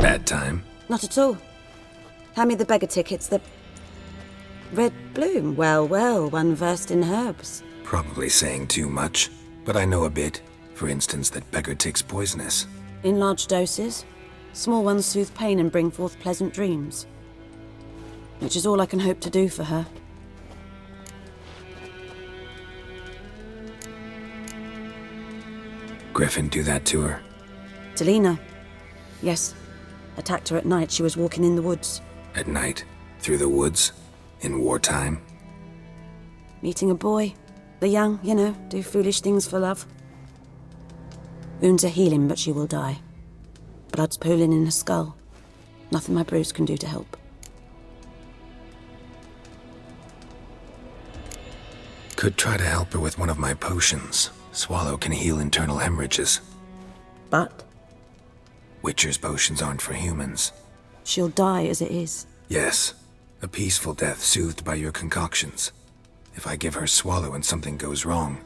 Bad time? Not at all. Hand me the beggar tickets, the... Red bloom. Well, well, one versed in herbs. Probably saying too much, but I know a bit. For instance, that beggar tick's poisonous. In large doses. Small ones soothe pain and bring forth pleasant dreams. Which is all I can hope to do for her. Griffin do that to her? Delina. Yes. Attacked her at night. She was walking in the woods. At night? Through the woods? In wartime? Meeting a boy. The young, you know, do foolish things for love. Wounds are healing, but she will die. Blood's pooling in her skull. Nothing my brews can do to help. Could try to help her with one of my potions. Swallow can heal internal hemorrhages. But? Witcher's potions aren't for humans. She'll die as it is. Yes. A peaceful death soothed by your concoctions. If I give her Swallow and something goes wrong,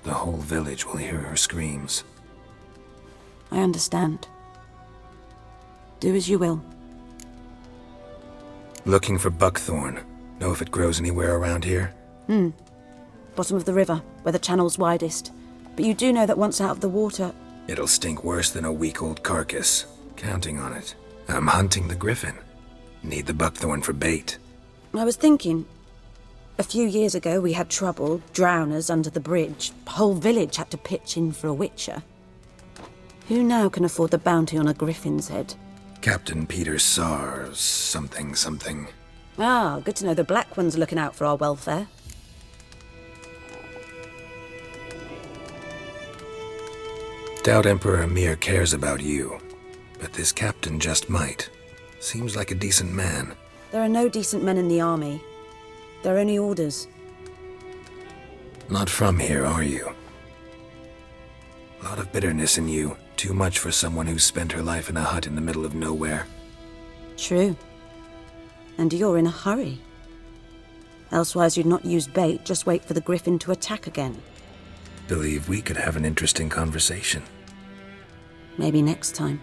the whole village will hear her screams. I understand. Do as you will. Looking for buckthorn. Know if it grows anywhere around here? Bottom of the river, where the channel's widest. But you do know that once out of the water... It'll stink worse than a week-old carcass. Counting on it. I'm hunting the griffin. Need the buckthorn for bait. I was thinking... A few years ago we had trouble, drowners under the bridge. Whole village had to pitch in for a witcher. Who now can afford the bounty on a griffin's head? Captain Peter Sar... something. Ah, good to know the Black One's looking out for our welfare. Doubt Emperor Amir cares about you. But this captain just might. Seems like a decent man. There are no decent men in the army. There are only orders. Not from here, are you? A lot of bitterness in you. Too much for someone who spent her life in a hut in the middle of nowhere. True. And you're in a hurry. Elsewise you'd not use bait, just wait for the griffin to attack again. Believe we could have an interesting conversation. Maybe next time.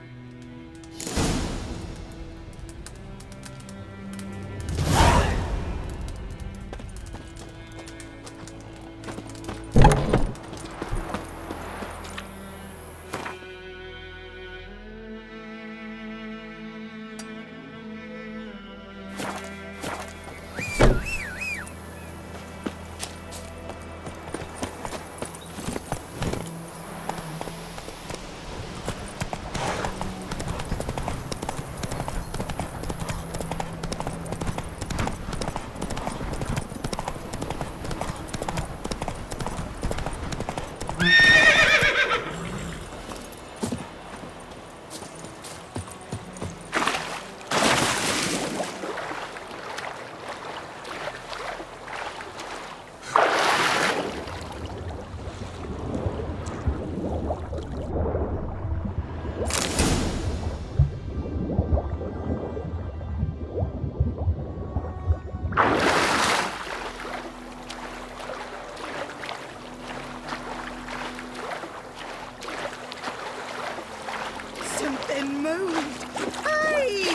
Something moved. Hey!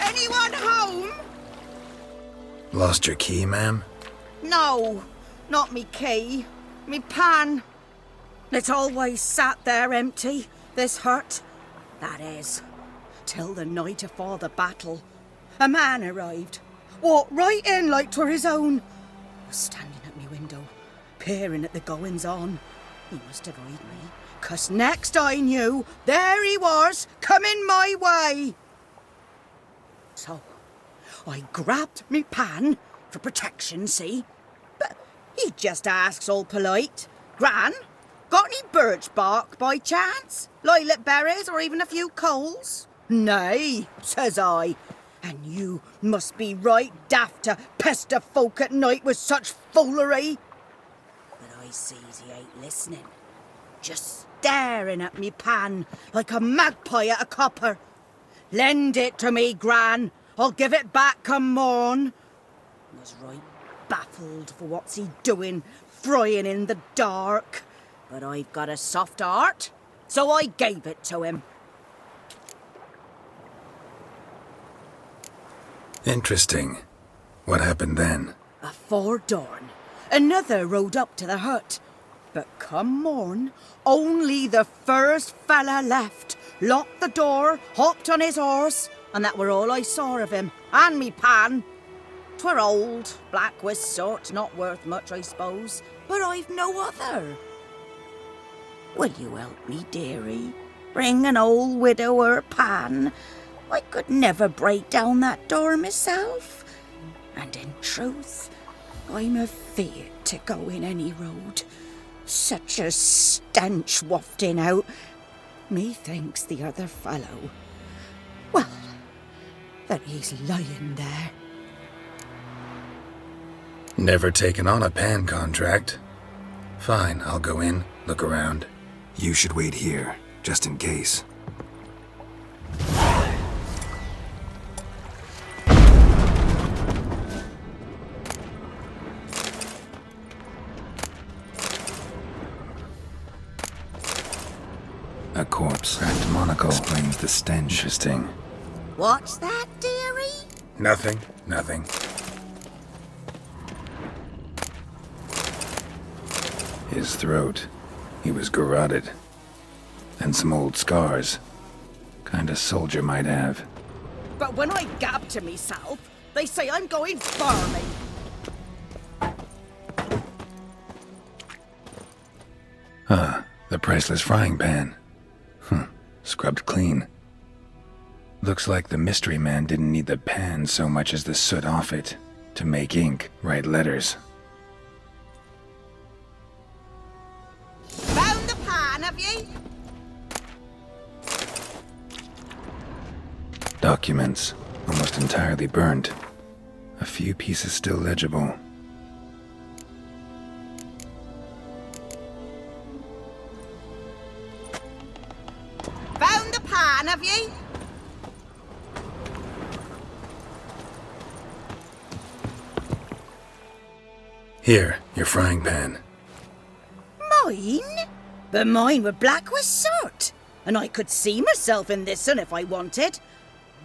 Anyone home? Lost your key, ma'am? No, not me key. Me pan. It's always sat there empty, this hut. That is, till the night afore the battle. A man arrived. Walked right in like 'twere his own. Was standing at me window, peering at the goings-on. He must have eyed me, 'cause next I knew, there he was, coming my way. So, I grabbed me pan, for protection, see? But he just asks all polite, "Gran, got any birch bark by chance? Lilac berries or even a few coals?" "Nay," says I, "and you must be right daft to pester folk at night with such foolery." But I sees he ain't listening, just staring at me pan like a magpie at a copper. "Lend it to me, Gran. I'll give it back come morn." I was right baffled for what's he doing, frying in the dark. But I've got a soft heart, so I gave it to him. Interesting. What happened then? Afore dawn, another rode up to the hut. But come morn, only the first fella left, locked the door, hopped on his horse, and that were all I saw of him, and me pan. 'Twere old, black with sort, not worth much, I suppose, but I've no other. Will you help me, dearie? Bring an old widower pan. I could never break down that door myself. And in truth, I'm afeard to go in any road. Such a stench wafting out. Methinks the other fellow, well, that he's lying there. Never taken on a pan contract. Fine, I'll go in, look around. You should wait here, just in case. A corpse. Cracked monocle explains the stench. Interesting. What's that, dearie? Nothing. His throat. He was garroted. And some old scars. Kind of soldier might have. But when I gab to myself, they say I'm going farming. The priceless frying pan. Scrubbed clean. Looks like the mystery man didn't need the pan so much as the soot off it to make ink, write letters. Found the pan, have ye? Documents, almost entirely burned. A few pieces still legible. Found the pan, have ye? Here, your frying pan. Mine? But mine were black with soot, and I could see myself in this one if I wanted.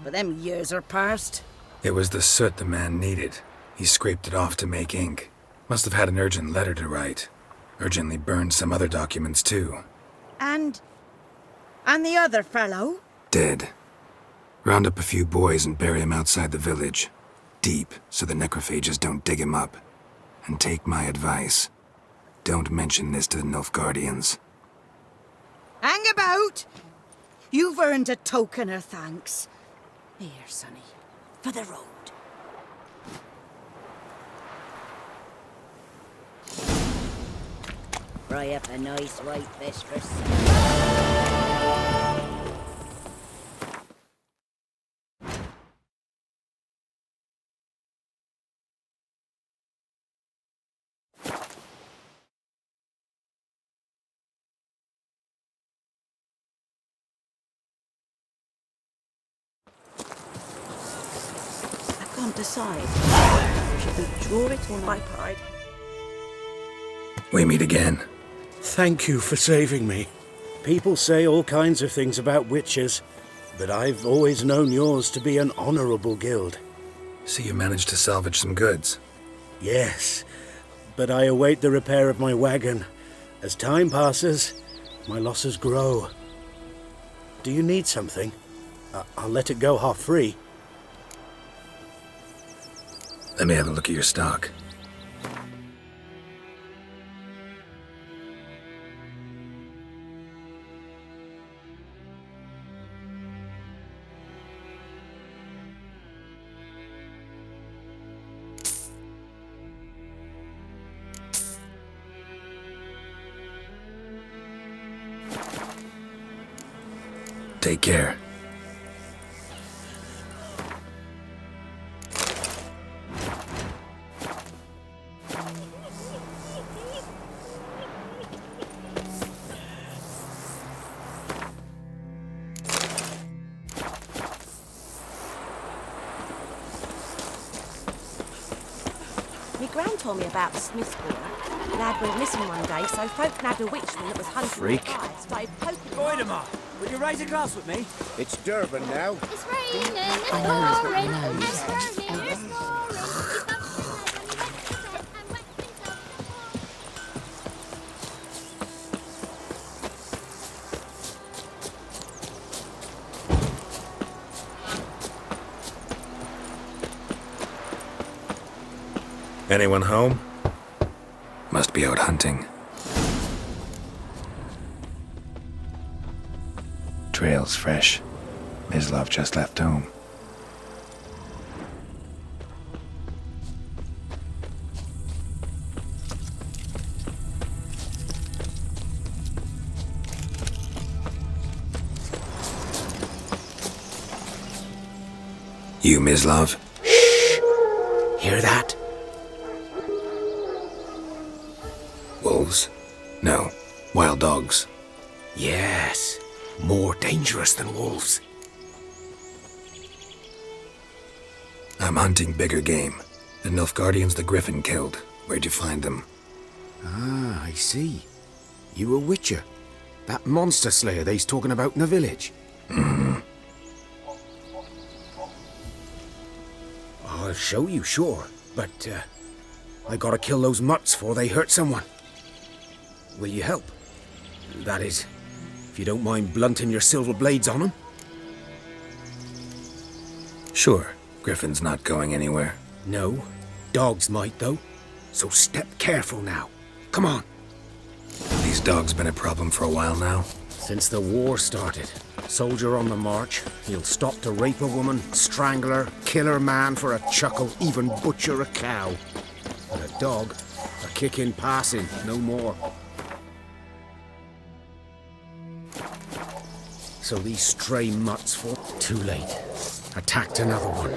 But them years are past. It was the soot the man needed. He scraped it off to make ink. Must have had an urgent letter to write. Urgently burned some other documents too. And the other fellow? Dead. Round up a few boys and bury him outside the village. Deep, so the necrophages don't dig him up. And take my advice. Don't mention this to the Nilfgaardians. Hang about! You've earned a token of thanks. Here, sonny, for the road. Fry up a nice white fish for supper. Can't decide. Should we draw it or my pride? We meet again. Thank you for saving me. People say all kinds of things about witches, but I've always known yours to be an honorable guild. So you managed to salvage some goods. Yes, but I await the repair of my wagon. As time passes, my losses grow. Do you need something? I'll let it go half-free. Let me have a look at your stock. Take care. My gran told me about the Smith's boy. Lad went missing one day, so folk nabbed a witchman that was hunting Freak. the fire, started poking him. Voidemar, would you raise a glass with me? It's Durban now. It's raining, it's pouring, it's pouring, it's pouring. Anyone home? Must be out hunting. Trail's fresh. Mislav just left home. You, Mislav? Hear that? Wolves? No. Wild dogs. Yes. More dangerous than wolves. I'm hunting bigger game. The Nilfgaardians the Griffin killed. Where'd you find them? Ah, I see. You a witcher. That monster slayer they's talking about in the village. I'll show you, sure. But, I gotta kill those mutts before they hurt someone. Will you help? That is, if you don't mind blunting your silver blades on them. Sure. Griffin's not going anywhere. No. Dogs might, though. So step careful now. Come on. These dogs been a problem for a while now. Since the war started, soldier on the march, he'll stop to rape a woman, strangle her, kill her man for a chuckle, even butcher a cow. But a dog, a kick in passing, no more. So these stray mutts fought too late. Attacked another one.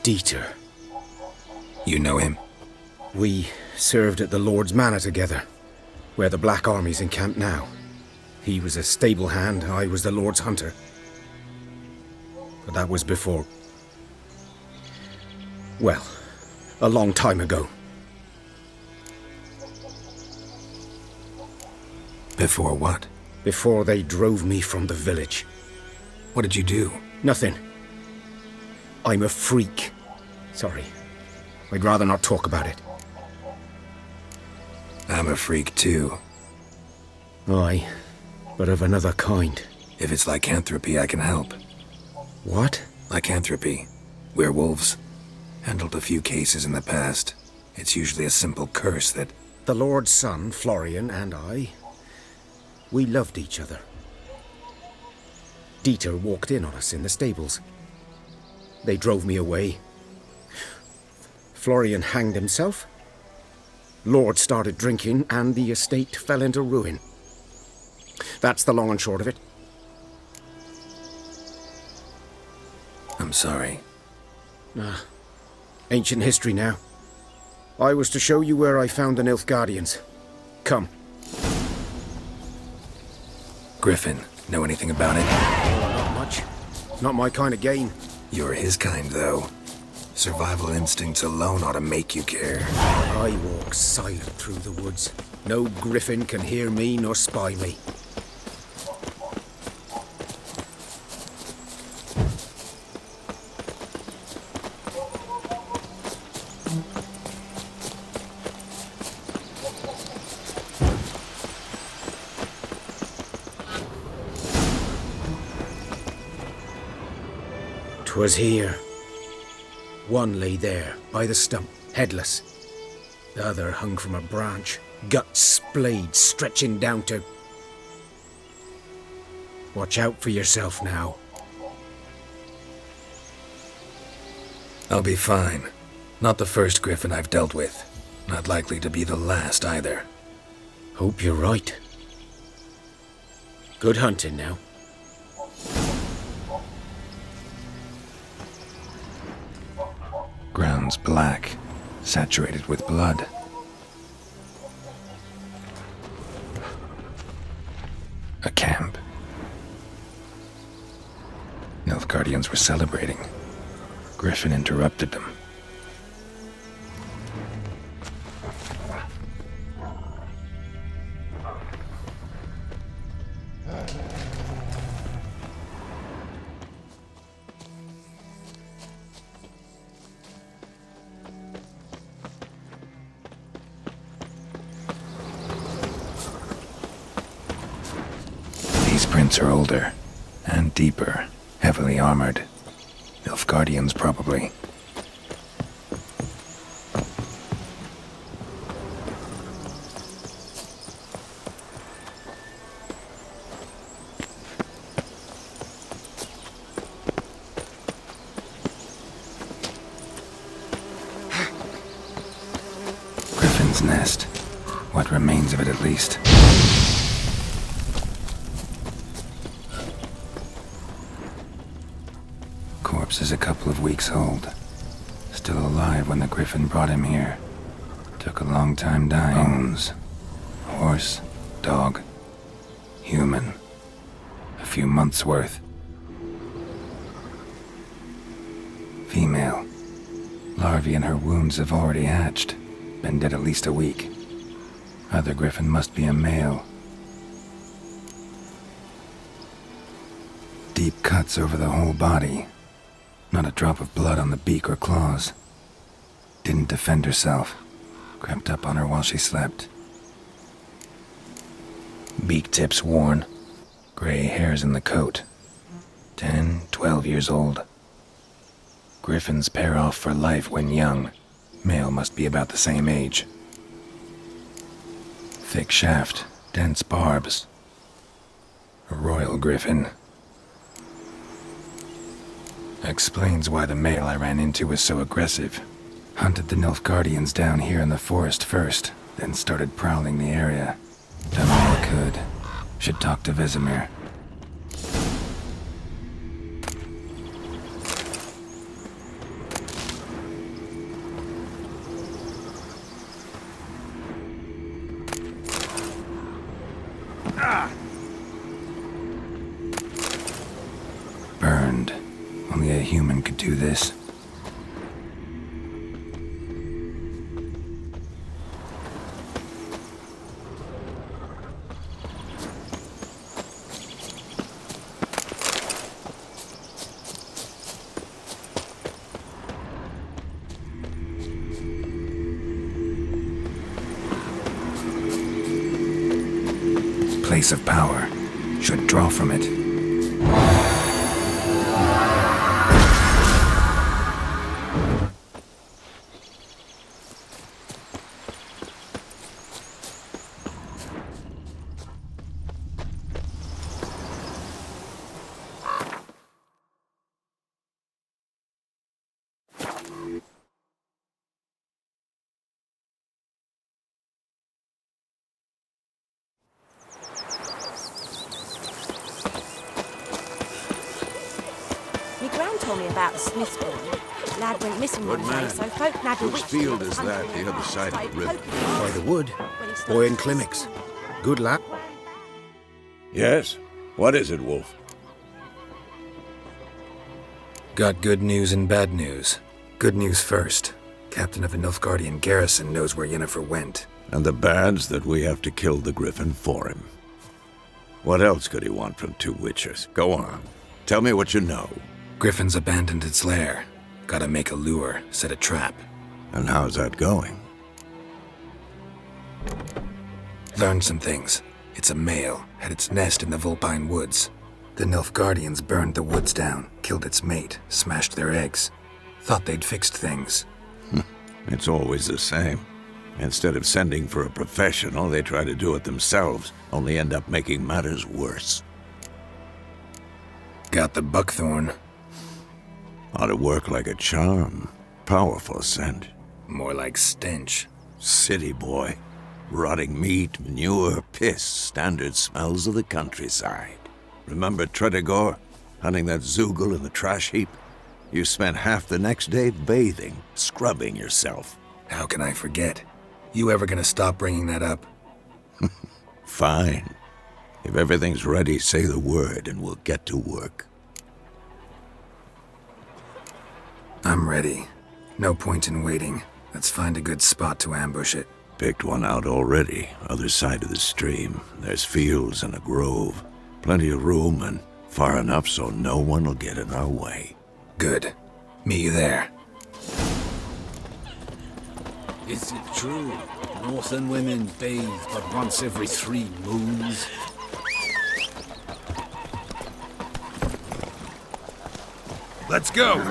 Dieter. You know him? We served at the Lord's Manor together, where the Black Army's encamped now. He was a stable hand, I was the Lord's hunter. But that was before... well, a long time ago. Before what? Before they drove me from the village. What did you do? Nothing. I'm a freak. Sorry. I'd rather not talk about it. I'm a freak too. Aye, but of another kind. If it's lycanthropy, I can help. What? Lycanthropy. Werewolves. Handled a few cases in the past. It's usually a simple curse that... The Lord's son, Florian, and I, we loved each other. Dieter walked in on us in the stables. They drove me away. Florian hanged himself. Lord started drinking, and the estate fell into ruin. That's the long and short of it. I'm sorry. Ancient history now. I was to show you where I found the Nilfgaardians. Come. Griffin, know anything about it? Not much. Not my kind of game. You're his kind, though. Survival instincts alone ought to make you care. I walk silent through the woods. No griffin can hear me nor spy me. 'Twas here. One lay there, by the stump, headless. The other hung from a branch, guts splayed, stretching down to... Watch out for yourself now. I'll be fine. Not the first griffin I've dealt with. Not likely to be the last either. Hope you're right. Good hunting now. Ground's black, saturated with blood. A camp. Nilfgaardians were celebrating. Griffin interrupted them. These prints are older and deeper, heavily armored. Nilfgaardians, probably. Griffin's nest. What remains of it, at least. Corpse is a couple of weeks old. Still alive when the griffin brought him here. Took a long time dying. Bones. Horse, dog, human. A few months' worth. Female. Larvae in her wounds have already hatched. Been dead at least a week. Other griffin must be a male. Deep cuts over the whole body. Not a drop of blood on the beak or claws. Didn't defend herself. Crept up on her while she slept. Beak tips worn. Gray hairs in the coat. 10, 12 years old. Griffins pair off for life when young. Male must be about the same age. Thick shaft, dense barbs. A royal griffin. Explains why the male I ran into was so aggressive. Hunted the Nilfgaardians down here in the forest first, then started prowling the area. Done all I could. Should talk to Vesemir. Burned. Only a human could do this. Place of power. Should draw from it. Me gran told me about the Smith's boy. Lad went missing one day, so folk nabbed a Which witch field and is hunted that, him the other and side of the started river? poking him By the wood. when he started Boy in to clinics. smell. Good lad. Yes? What is it, Wolf? Got good news and bad news. Good news first. Captain of a Nilfgaardian garrison knows where Yennefer went. And the bad's that we have to kill the griffin for him. What else could he want from two witches? Go on. Tell me what you know. Griffin's abandoned its lair. Gotta make a lure, set a trap. And how's that going? Learned some things. It's a male, had its nest in the Vulpine Woods. The Nilfgaardians burned the woods down, killed its mate, smashed their eggs. Thought they'd fixed things. It's always the same. Instead of sending for a professional, they try to do it themselves, only end up making matters worse. Got the buckthorn. Ought to work like a charm. Powerful scent. More like stench. City boy. Rotting meat, manure, piss, standard smells of the countryside. Remember Tredegor? Hunting that Zoogle in the trash heap? You spent half the next day bathing, scrubbing yourself. How can I forget? You ever gonna stop bringing that up? Fine. If everything's ready, say the word and we'll get to work. I'm ready. No point in waiting. Let's find a good spot to ambush it. Picked one out already, other side of the stream. There's fields and a grove. Plenty of room and far enough so no one will get in our way. Good. Meet you there. Is it true? Northern women bathe but once every 3 moons? Let's go!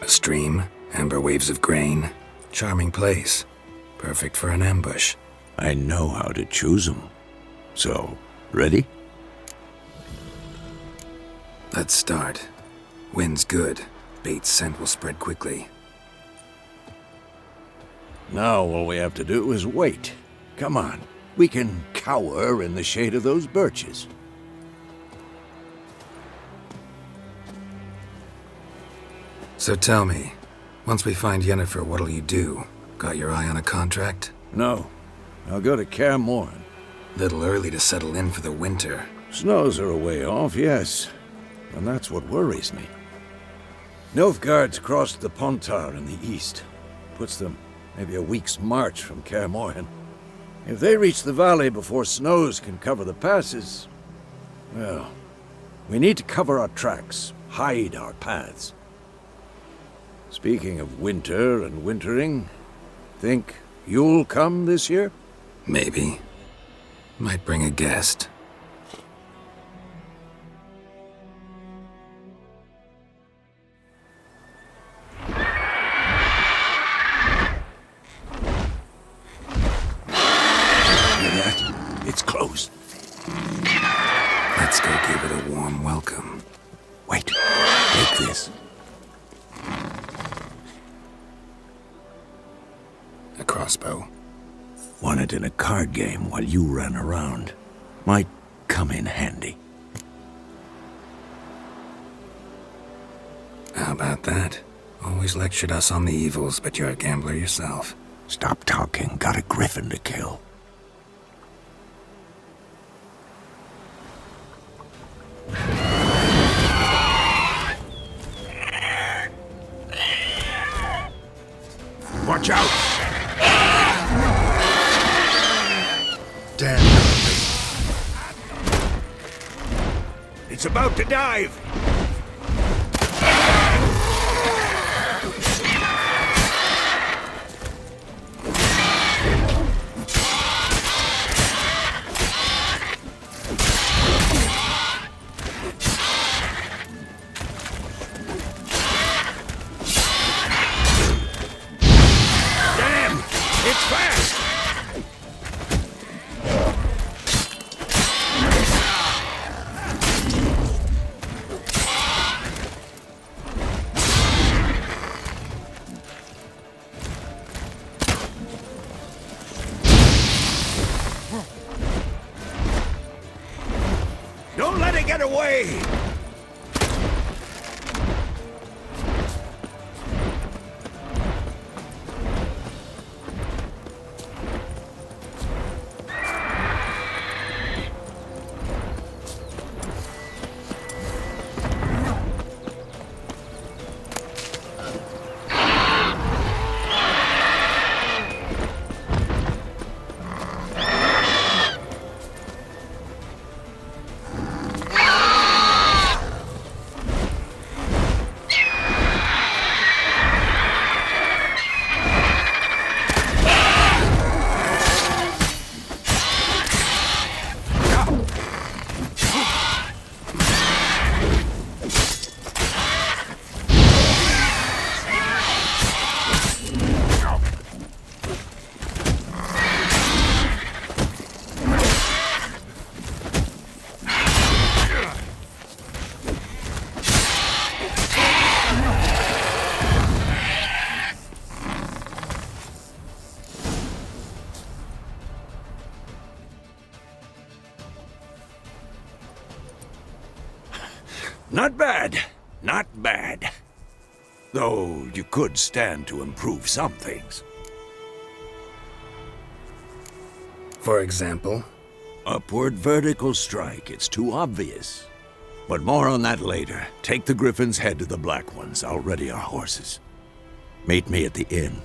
A stream, amber waves of grain. Charming place. Perfect for an ambush. I know how to choose them. So, ready? Let's start. Wind's good. Bait's scent will spread quickly. Now all we have to do is wait. Come on. We can cower in the shade of those birches. So tell me, once we find Yennefer, what'll you do? Got your eye on a contract? No. I'll go to Kaer Morhen. Little early to settle in for the winter. Snows are a way off, yes. And that's what worries me. Nilfgaard's crossed the Pontar in the east. Puts them maybe a week's march from Kaer Morhen. If they reach the valley before snows can cover the passes, well, we need to cover our tracks, hide our paths. Speaking of winter and wintering, think you'll come this year? Maybe. Might bring a guest. It's closed. Let's go give it a warm welcome. Wait, take this. A crossbow. Won it in a card game while you ran around. Might come in handy. How about that? Always lectured us on the evils, but you're a gambler yourself. Stop talking. Got a griffin to kill. Watch out! Damn. It's about to dive! Damn! It's fast! Don't let it get away! Not bad. Not bad. Though you could stand to improve some things. For example? Upward vertical strike, it's too obvious. But more on that later. Take the Griffin's head to the Black Ones. I'll ready our horses. Meet me at the inn.